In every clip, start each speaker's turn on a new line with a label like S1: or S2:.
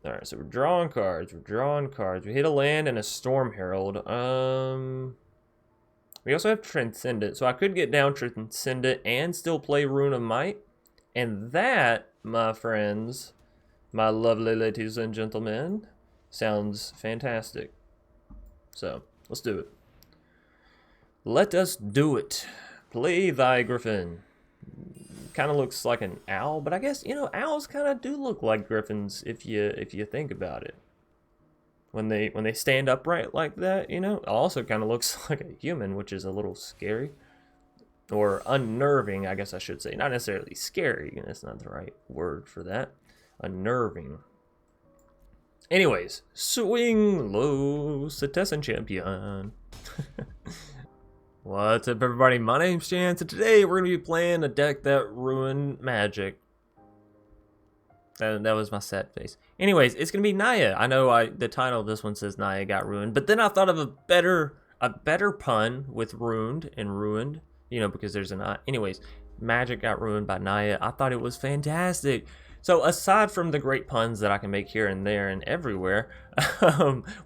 S1: Alright, so we're drawing cards. We're drawing cards. We hit a land and a Storm Herald. We also have Transcendent, so I could get down Transcendent and still play Rune of Might. And that, my friends, my lovely ladies and gentlemen, sounds fantastic. So, let's do it. Let us do it. Play thy griffin. Kind of looks like an owl, but I guess, you know, owls kind of do look like griffins if you think about it. When they stand upright like that, you know, it also kind of looks like a human, which is a little scary. Or unnerving, I guess I should say. Not necessarily scary, that's not the right word for that. Unnerving. Anyways, swing low, Citizen Champion. What's up, everybody? My name's Chance, and today we're going to be playing a deck that ruined Magic. That was my sad face. Anyways, it's going to be Naya. I know the title of this one says Naya got ruined, but then I thought of a better pun with ruined and ruined, you know, because there's an I. Anyways, Magic got ruined by Naya. I thought it was fantastic. So aside from the great puns that I can make here and there and everywhere,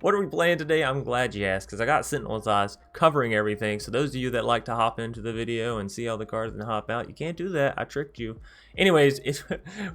S1: what are we playing today? I'm glad you asked, because I got Sentinel's Eyes covering everything. So those of you that like to hop into the video and see all the cards and hop out, you can't do that. I tricked you. Anyways,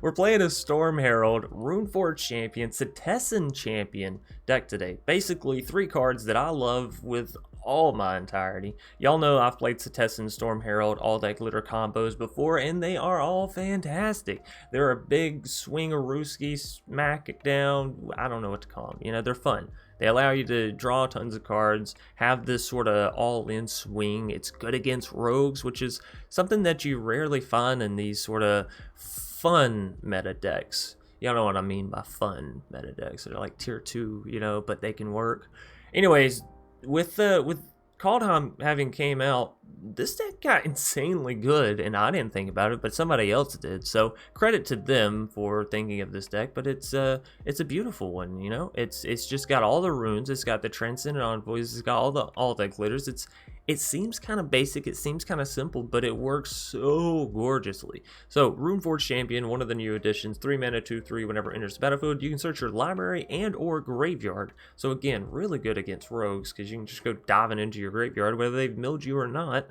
S1: we're playing a Storm Herald, Runeforge Champion, Citizen Champion deck today. Basically, 3 cards that I love with all my entirety. Y'all know I've played Citizen, Storm Herald, all that glitter combos before, and they are all fantastic. They're a big swing-a-rooski, smack it down, I don't know what to call them. You know, they're fun. They allow you to draw tons of cards, have this sort of all-in swing. It's good against rogues, which is something that you rarely find in these sort of fun meta decks. Y'all know what I mean by fun meta decks. They're like tier 2, you know, but they can work. Anyways, with Kaldheim having came out, this deck got insanely good, and I didn't think about it, but somebody else did. So credit to them for thinking of this deck. But it's a beautiful one, you know. It's just got all the runes, it's got the Transcendent Envoys, it's got all the glitters. It seems kind of basic, it seems kind of simple, but it works so gorgeously. So, Runeforge Champion, one of the new additions, 3 mana, 2/3. Whenever it enters the battlefield, you can search your library and or graveyard. So again, really good against rogues, because you can just go diving into your graveyard, whether they've milled you or not.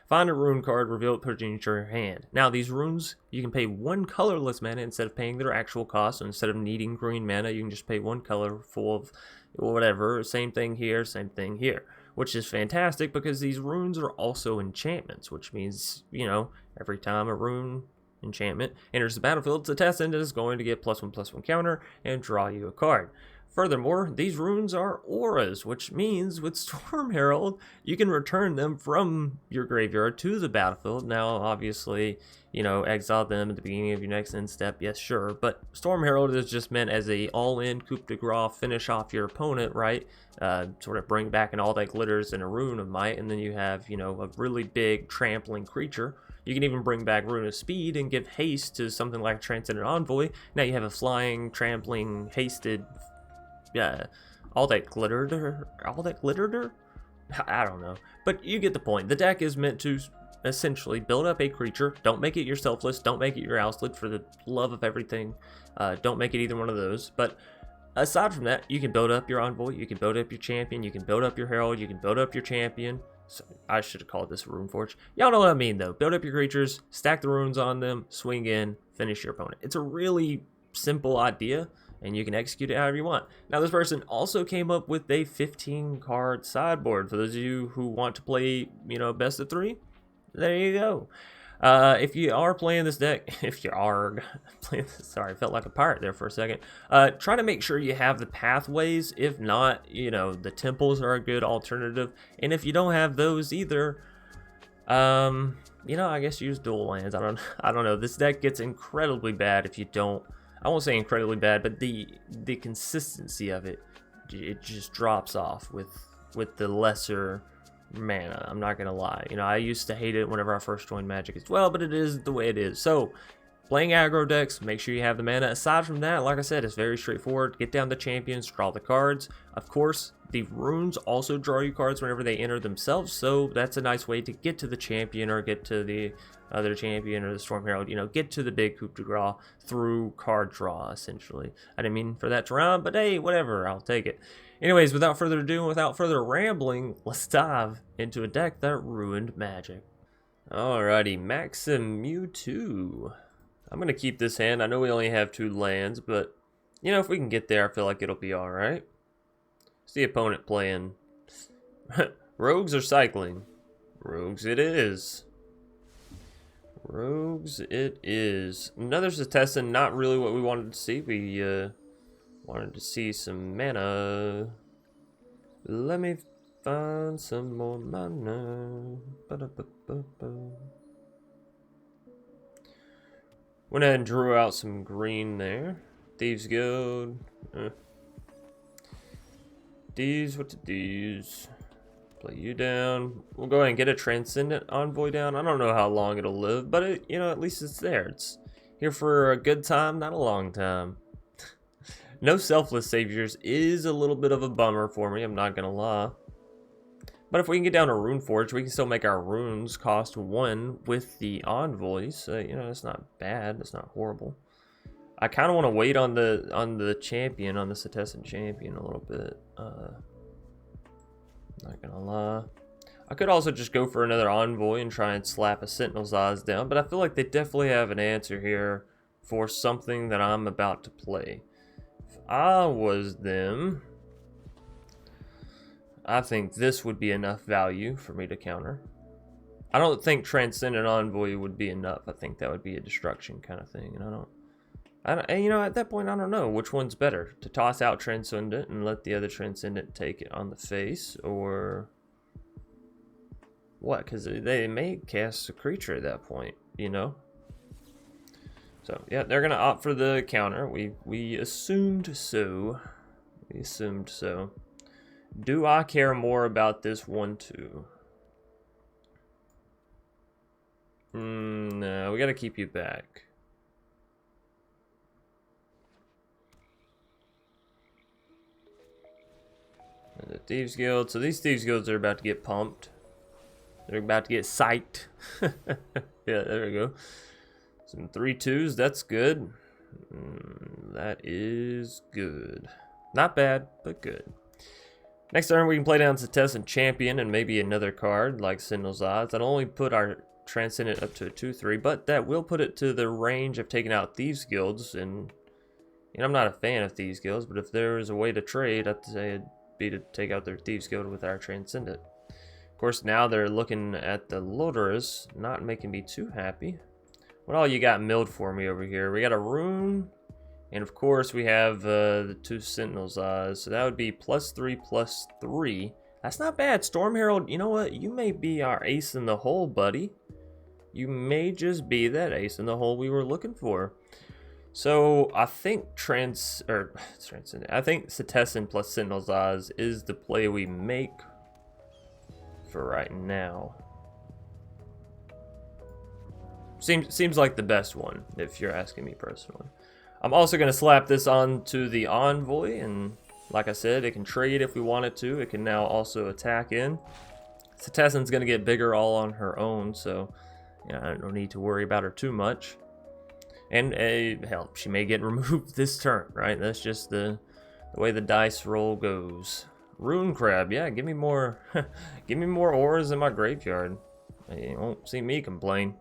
S1: Find a rune card, reveal it, put it into your hand. Now, these runes, you can pay 1 colorless mana instead of paying their actual cost. So instead of needing green mana, you can just pay 1 color full of whatever. Same thing here, same thing here. Which is fantastic, because these runes are also enchantments, which means, you know, every time a rune enchantment enters the battlefield, it's a test and it is going to get +1/+1 counter and draw you a card. Furthermore, these runes are auras, which means with Storm Herald, you can return them from your graveyard to the battlefield. Now, obviously, you know, exile them at the beginning of your next end step, yes, sure. But Storm Herald is just meant as a all-in coup de grace, finish off your opponent, right? Sort of bring back in all that glitters and a Rune of Might, and then you have, you know, a really big trampling creature. You can even bring back Rune of Speed and give haste to something like Transcendent Envoy. Now you have a flying, trampling, hasted, all that glittered, I don't know, but you get the point. The deck is meant to essentially build up a creature. Don't make it your selfless, don't make it your Owslet, for the love of everything. Don't make it either one of those. But aside from that, you can build up your Envoy, you can build up your champion, you can build up your Herald, you can build up your champion. So I should have called this Runeforge. Y'all know what I mean, though. Build up your creatures, stack the runes on them, swing in, finish your opponent. It's a really simple idea, and you can execute it however you want. Now, this person also came up with a 15-card sideboard. For those of you who want to play, you know, best of 3, there you go. If you are playing this deck, if you are playing this, sorry, I felt like a pirate there for a second. Try to make sure you have the pathways. If not, you know, the temples are a good alternative. And if you don't have those either, you know, I guess use dual lands. I don't know. This deck gets incredibly bad if you don't. I won't say incredibly bad, but the consistency of it just drops off with the lesser mana. I'm not gonna lie. You know, I used to hate it whenever I first joined Magic as well, but it is the way it is. So Playing aggro decks, make sure you have the mana. Aside from that, like I said, it's very straightforward. Get down the champions, draw the cards. Of course, the runes also draw you cards whenever they enter themselves, so that's a nice way to get to the champion or get to the other champion or the Storm Herald, you know, get to the big coup de grace through card draw, essentially. I didn't mean for that to rhyme, but hey, whatever, I'll take it. Anyways, without further ado and without further rambling, let's dive into a deck that ruined Magic. Alrighty, Maxim Mewtwo. I'm going to keep this hand. I know we only have 2 lands, but, you know, if we can get there, I feel like it'll be alright. What's the opponent playing? Rogues or cycling? Rogues it is. Rogues it is. Another Setessan, not really what we wanted to see. We wanted to see some mana. Let me find some more mana. Went ahead and drew out some green there. Thieves Guild. These, what to these? Play you down. We'll go ahead and get a Transcendent Envoy down. I don't know how long it'll live, but it, you know, at least it's there. It's here for a good time, not a long time. No Selfless Saviors is a little bit of a bummer for me, I'm not gonna lie. But if we can get down to Runeforge, we can still make our runes cost 1 with the envoys. You know, that's not bad. That's not horrible. I kind of want to wait on the champion, on the Setessan champion a little bit. Not gonna lie. I could also just go for another envoy and try and slap a Sentinel's Eyes down, but I feel like they definitely have an answer here for something that I'm about to play. If I was them, I think this would be enough value for me to counter. I don't think Transcendent Envoy would be enough. I think that would be a destruction kind of thing, and I don't, you know, at that point, I don't know which one's better, to toss out Transcendent and let the other Transcendent take it on the face, or what? Because they may cast a creature at that point, you know. So yeah, they're gonna opt for the counter. We assumed so. We assumed so. Do I care more about this 1/2? No, we gotta keep you back. And the Thieves Guild. So these Thieves Guilds are about to get pumped. They're about to get psyched. Yeah, there we go. Some 3/2s, that's good. That is good. Not bad, but good. Next turn, we can play down Setessan Champion and maybe another card like Sentinel's Eyes. That'll only put our Transcendent up to a 2/3, but that will put it to the range of taking out Thieves Guilds. And you know, I'm not a fan of Thieves Guilds, but if there was a way to trade, I'd say it'd be to take out their Thieves Guild with our Transcendent. Of course, now they're looking at the Loturus, not making me too happy. What all you got milled for me over here? We got a Rune. And of course, we have the 2 Sentinel's Eyes, so that would be +3/+3. That's not bad. Storm Herald, you know what? You may be our ace in the hole, buddy. You may just be that ace in the hole we were looking for. So I think I think Setessan plus Sentinel's Eyes is the play we make for right now. Seems like the best one, if you're asking me personally. I'm also going to slap this onto the Envoy, and like I said, it can trade if we want it to. It can now also attack in. Setessan's going to get bigger all on her own, so yeah, I don't need to worry about her too much. And hell, she may get removed this turn, right? That's just the way the dice roll goes. Rune Crab, yeah, give me more, give me more auras in my graveyard. You won't see me complain.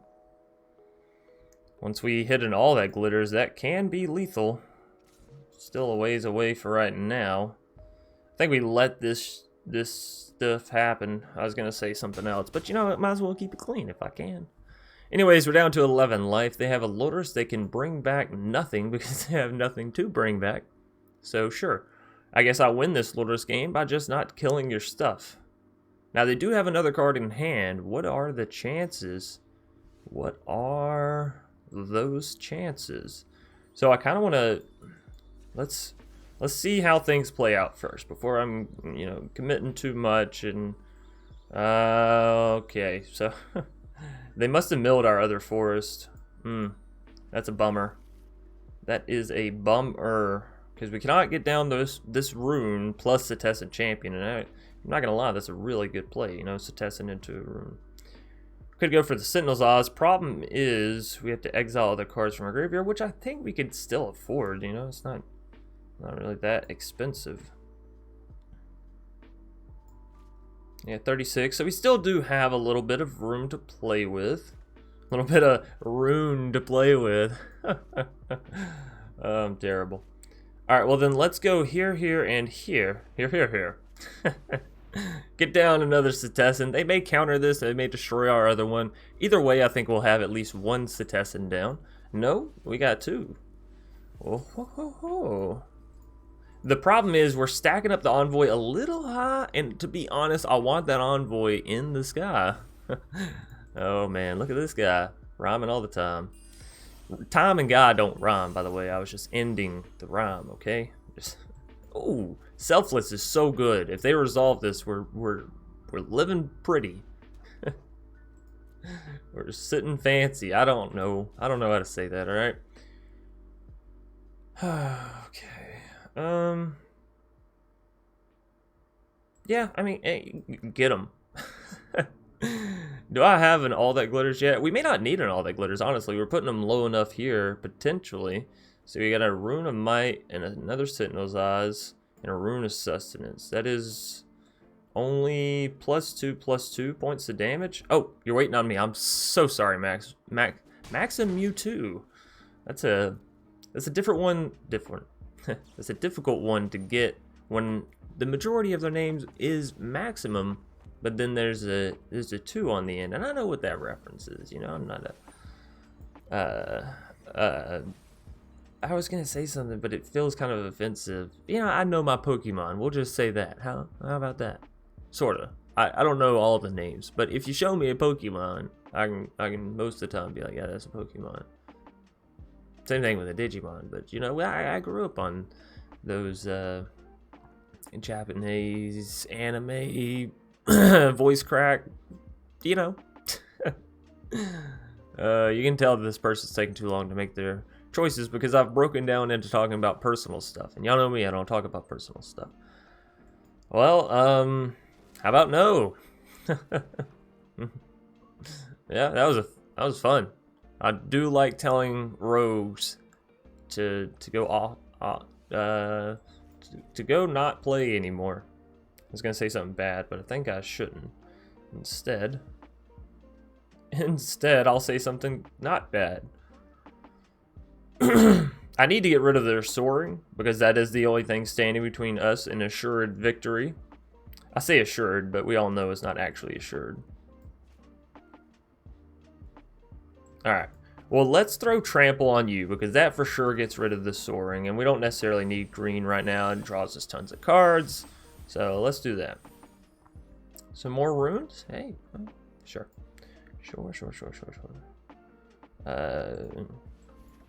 S1: Once we hit an all that glitters, that can be lethal. Still a ways away for right now. I think we let this stuff happen. I was gonna say something else, but you know what? Might as well keep it clean if I can. Anyways, we're down to 11 life. They have a Loturus. They can bring back nothing because they have nothing to bring back. So sure, I guess I'll win this Loturus game by just not killing your stuff. Now they do have another card in hand. What are the chances? What are those chances? So I kind of want to let's see how things play out first before I'm, you know, committing too much. And okay, so they must have milled our other forest. That's a bummer. That is a bummer. Because we cannot get down this rune plus Setessan Champion. And I'm not going to lie, that's a really good play. You know, Setessan into a rune. Could go for the Sentinel's Oz. Problem is, we have to exile other cards from our graveyard, which I think we could still afford. You know, it's not really that expensive. Yeah, 36. So we still do have a little bit of room to play with. A little bit of rune to play with. I'm terrible. Alright, well then let's go here, here, and here. Here, here, here. Get down another Setessan. They may counter this, they may destroy our other one. Either way, I think we'll have at least one Setessan down. No, we got two. Oh, ho, ho, ho. The problem is we're stacking up the Envoy a little high, and to be honest, I want that Envoy in the sky. Oh man, look at this guy, rhyming all the time. Time and God don't rhyme, by the way. I was just ending the rhyme, okay? Just, oh, Selfless is so good. If they resolve this, we're living pretty. We're sitting fancy. I don't know how to say that. All right. Okay. Yeah, I mean, hey, get them. Do I have an All That Glitters yet? We may not need an All That Glitters, honestly. We're putting them low enough here, potentially. So we got a Rune of Might and another Sentinel's Eyes and a Rune of Sustenance. That is only +2/+2 points of damage. Oh, you're waiting on me. I'm so sorry, Max and Mewtwo. That's a different one. That's a difficult one to get when the majority of their names is Maximum. But then there's a 2 on the end, and I know what that reference is. You know, I'm not a. I was gonna say something, but it feels kind of offensive. You know, I know my Pokemon. We'll just say that. How about that? Sorta. I don't know all the names, but if you show me a Pokemon, I can most of the time be like, yeah, that's a Pokemon. Same thing with a Digimon, but you know, I grew up on those Japanese anime. Voice crack, you know. You can tell that this person's taking too long to make their choices because I've broken down into talking about personal stuff, and y'all know me, I don't talk about personal stuff. Well, how about no? Yeah, that was fun. I do like telling rogues to go off, to go not play anymore. I was gonna say something bad, but I think I shouldn't. Instead, I'll say something not bad. I need to get rid of their soaring because that is the only thing standing between us and assured victory. I say assured, but we all know it's not actually assured. Alright, well let's throw trample on you because that for sure gets rid of the soaring, and we don't necessarily need green right now. It draws us tons of cards. So let's do that. Some more runes? Hey, sure.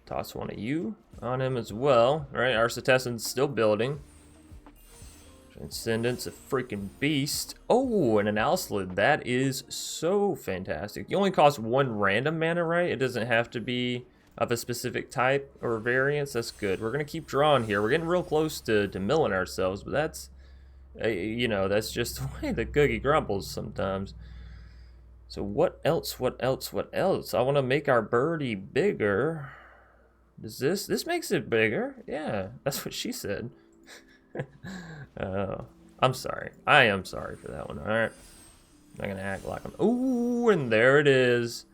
S1: Toss one of you on him as well. All right, our Setessan's still building. Transcendence, a freaking beast. Oh, and an Alslid. That is so fantastic. You only cost 1 random mana, right? It doesn't have to be of a specific type or variance. That's good. We're gonna keep drawing here. We're getting real close to milling ourselves, but that's. You know, that's just the way the cookie crumbles sometimes. So what else? I want to make our birdie bigger. Does this makes it bigger? Yeah, that's what she said. I'm sorry. I am sorry for that one. All right. I'm not going to act like I'm... Ooh, and there it is.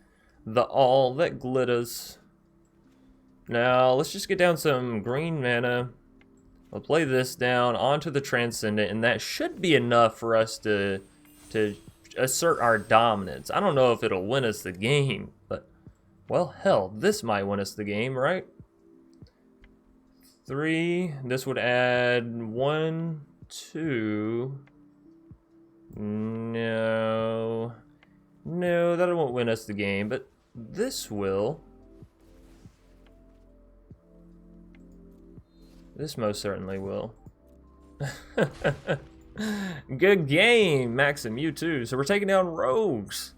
S1: The All That Glitters. Now, let's just get down some green mana. We'll play this down onto the Transcendent, and that should be enough for us to assert our dominance. I don't know if it'll win us the game, but, well, hell, this might win us the game, right? 3. This would add 1, 2. No, that won't win us the game, but this will. This most certainly will. Good game, Max and Mewtwo. So we're taking down rogues.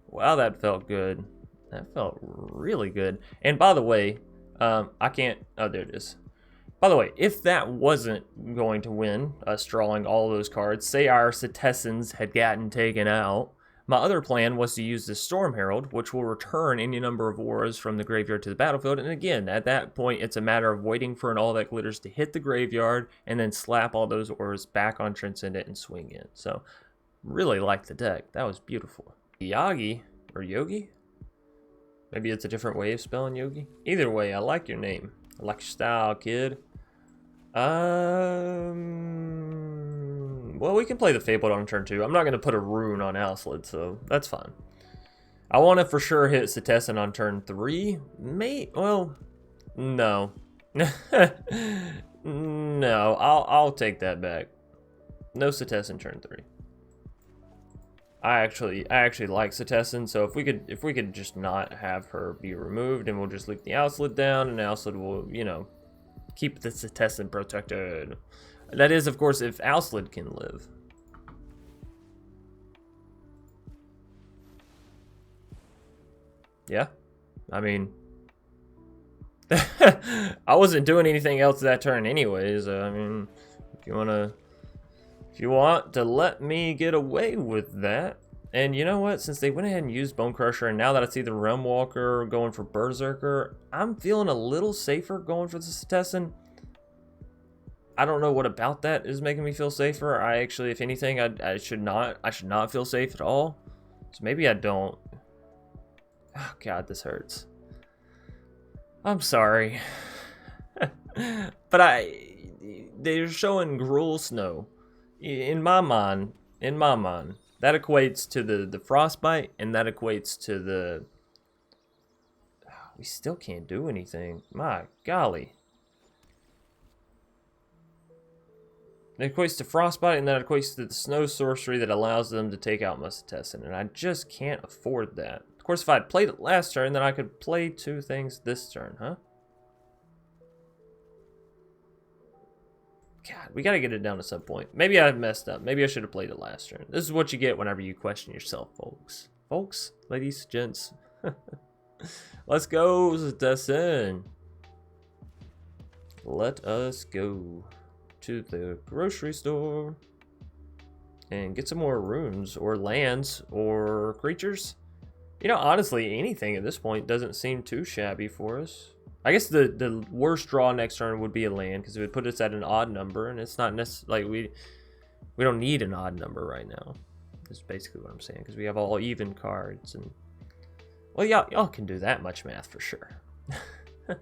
S1: Wow, that felt good. That felt really good. And by the way, I can't... Oh, there it is. By the way, if that wasn't going to win, us drawing all those cards, say our Cetessens had gotten taken out, my other plan was to use the Storm Herald, which will return any number of auras from the graveyard to the battlefield. And again, at that point, it's a matter of waiting for an All That Glitters to hit the graveyard and then slap all those auras back on Transcendent and swing in. So, really liked the deck. That was beautiful. Yagi, or Yogi? Maybe it's a different way of spelling Yogi. Either way, I like your name. I like your style, kid. Well, we can play the Fabled on turn 2. I'm not going to put a rune on Alslid, so that's fine. I want to for sure hit Cetessan on turn 3. Well, no. No, I'll take that back. No Cetessan turn 3. I actually like Cetessan, so if we could just not have her be removed, and we'll just leave the Alslid down, and Alslid will, you know, keep the Cetessan protected. That is, of course, if Alslid can live. Yeah, I mean, I wasn't doing anything else that turn anyways. I mean, if you want to let me get away with that. And you know what? Since they went ahead and used Bone Crusher, and now that I see the Realm Walker going for Berserker, I'm feeling a little safer going for the Cetessan. I don't know what about that is making me feel safer. I actually, if anything, I should not feel safe at all. So maybe I don't. Oh God, this hurts. I'm sorry. But they're showing Gruul Snow. In my mind, that equates to the Frostbite, and that equates to the... We still can't do anything. My golly. It equates to Frostbite, and that equates to the Snow Sorcery that allows them to take out my Cetessan, and I just can't afford that. Of course, if I'd played it last turn, then I could play 2 things this turn, huh? God, we gotta get it down to some point. Maybe I messed up. Maybe I should have played it last turn. This is what you get whenever you question yourself, folks. Folks, ladies, gents. Let's go, Cetessan. Let us go to the grocery store and get some more runes or lands or creatures. You know, honestly, anything at this point doesn't seem too shabby for us. I guess the worst draw next turn would be a land, because it would put us at an odd number, and it's not necessarily like we don't need an odd number right now. That's basically what I'm saying, because we have all even cards, and well, y'all can do that much math for sure. All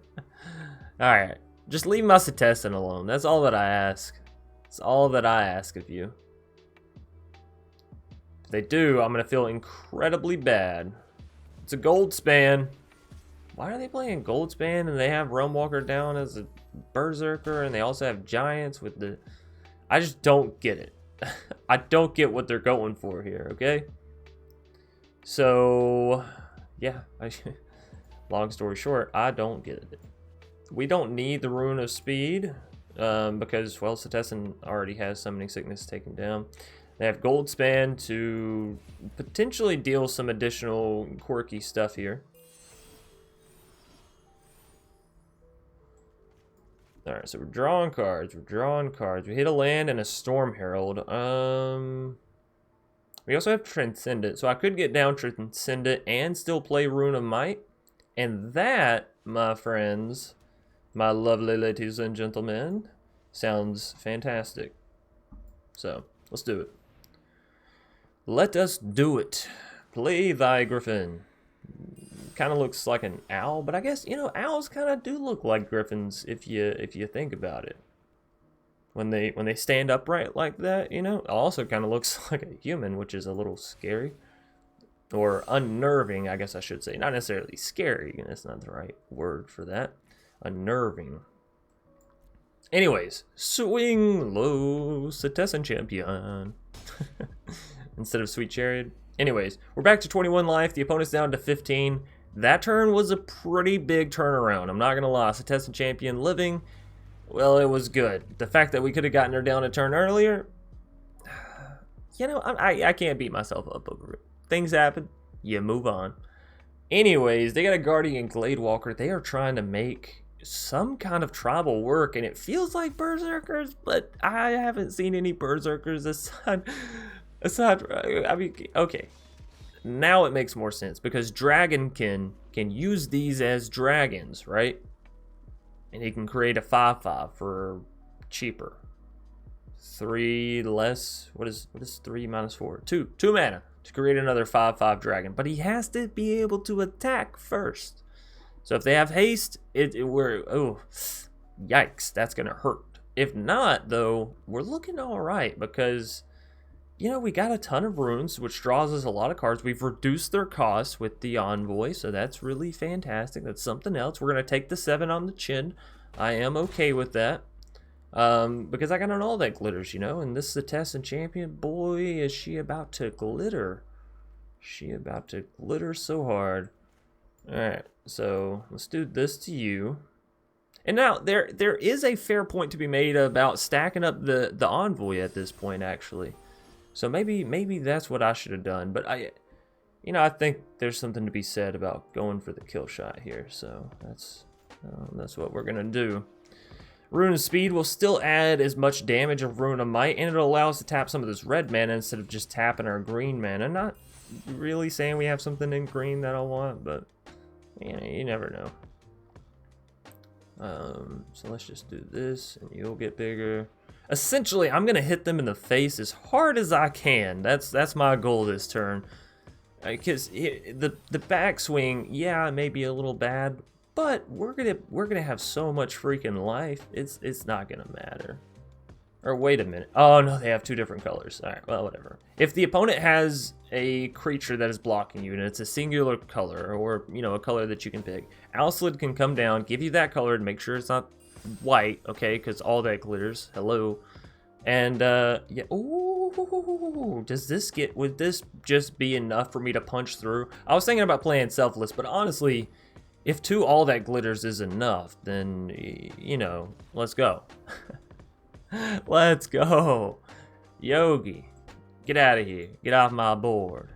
S1: right, just leave my Cetessan alone. That's all that I ask. That's all that I ask of you. If they do, I'm gonna feel incredibly bad. It's a gold span. Why are they playing Goldspan and they have Realm Walker down as a Berserker, and they also have Giants with the... I just don't get it. I don't get what they're going for here, okay? So, yeah. Long story short, I don't get it. We don't need the Rune of Speed because, well, Cetessan already has Summoning Sickness taken down. They have Goldspan to potentially deal some additional quirky stuff here. Alright, so we're drawing cards. We hit a land and a Storm Herald. We also have Transcendent, so I could get down Transcendent and still play Rune of Might. And that, my friends, my lovely ladies and gentlemen, sounds fantastic. So, let's do it. Let us do it. Play thy Griffin. Kind of looks like an owl, but I guess, you know, owls kind of do look like griffins if you think about it. When they stand upright like that, you know, it also kind of looks like a human, which is a little scary or unnerving, I guess I should say. Not necessarily scary, that's not the right word for that. Unnerving. Anyways, swing low, Cetessan champion. Instead of Sweet Chariot. Anyways, we're back to 21 life. The opponent's down to 15. That turn was a pretty big turnaround. I'm not going to lie. Cetessan champion living, well, it was good. The fact that we could have gotten her down a turn earlier, you know, I can't beat myself up over it. Things happen. You move on. Anyways, they got a Guardian Gladewalker. They are trying to make some kind of tribal work, and it feels like Berserkers, but I haven't seen any Berserkers aside, I mean, okay. Now it makes more sense, because Dragon can use these as dragons, right? And he can create a 5/5 for cheaper. 3 less. What is 3 minus 4? 2 mana to create another 5/5 dragon. But he has to be able to attack first. So if they have haste, oh, yikes, that's gonna hurt. If not, though, we're looking all right, because you know we got a ton of runes, which draws us a lot of cards. We've reduced their cost with the Envoy, so that's really fantastic. That's something else. We're gonna take the 7 on the chin. I am okay with that. Because I got on all that glitters, you know, and this is a test and champion. Boy, is she about to glitter. She about to glitter so hard. Alright, so let's do this to you. And now, there is a fair point to be made about stacking up the Envoy at this point, actually. So maybe that's what I should have done. But I think there's something to be said about going for the kill shot here. So that's what we're going to do. Rune of Speed will still add as much damage of Rune of Might, and it'll allow us to tap some of this red mana instead of just tapping our green mana. Not really saying we have something in green that I want, but you never know. So let's just do this, and you'll get bigger. Essentially, I'm gonna hit them in the face as hard as I can. That's my goal this turn. Because the backswing, yeah, it may be a little bad, but we're gonna have so much freaking life. It's not gonna matter. Or wait a minute. Oh no, they have 2 different colors. All right, well, whatever. If the opponent has a creature that is blocking you and it's a singular color, or a color that you can pick, Owlslid can come down, give you that color, and make sure it's not white, okay? Because all that glitters. Hello. And yeah. Ooh, would this just be enough for me to punch through? I was thinking about playing Selfless, but honestly, if 2 all that glitters is enough, then let's go. Let's go. Yogi, get out of here. Get off my board.